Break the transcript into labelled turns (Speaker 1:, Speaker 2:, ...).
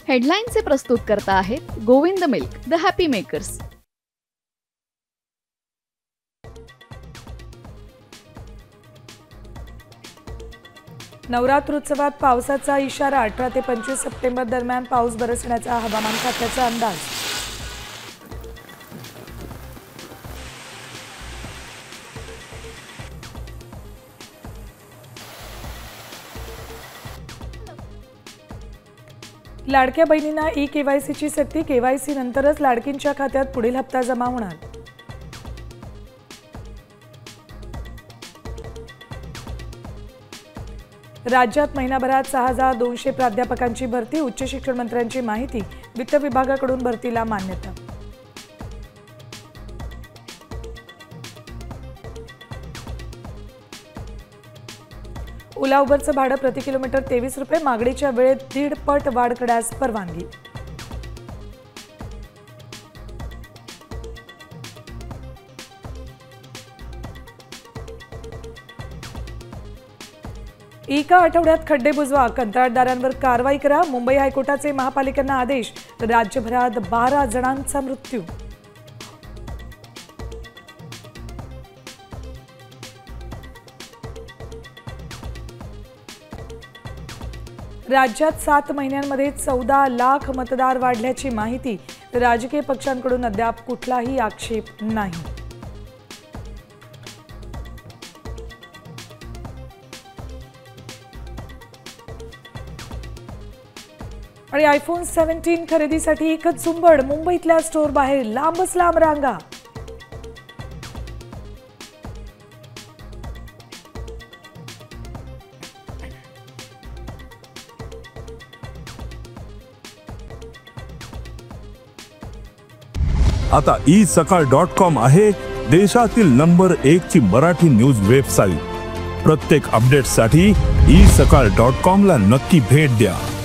Speaker 1: हेडलाईनचे प्रस्तुतकर्ता आहेत Govind milk, the happy makers.
Speaker 2: नवरात्रोत्सवात पावसाचा इशारा. 18 ते 25 सप्टेंबर दरम्यान पाऊस बरसण्याचा हवामान खात्याचा अंदाज. लाडक्या बहिणींना ई-केवायसीची सक्ती. केवायसी नंतरच लाडकींच्या खात्यात पुढील हप्ता जमा होणार. राज्यात महिनाभरात 6200 प्राध्यापकांची भरती. उच्च शिक्षण मंत्र्यांची माहिती. वित्त विभागाकडून भरतीला मान्यता. ओला उबरचं भाडं प्रति किलोमीटर 23 रुपये. मागणीच्या वेळेत 1.5 पट वाढ करण्यास परवानगी. एका आठवड्यात खड्डे बुजवा, कंत्राटदारांवर कारवाई करा. मुंबई हायकोर्टाचे महापालिकांना आदेश. राज्यभरात 12 जणांचा मृत्यू. राज्यात 7 महिन्यांमध्ये 14 लाख मतदार वाढल्याची माहिती. राजकीय पक्षांकडून अद्याप कुठलाही आक्षेप नाही. आणि आयफोन 17 खरेदीसाठी एकच झुंबड. मुंबईतल्या स्टोअर बाहेर लांबच लांब रांगा.
Speaker 3: आता isakal.com आहे देशातील नंबर 1 ची मराठी न्यूज वेबसाईट. प्रत्येक अपडेटसाठी isakal.com ला नक्की भेट द्या.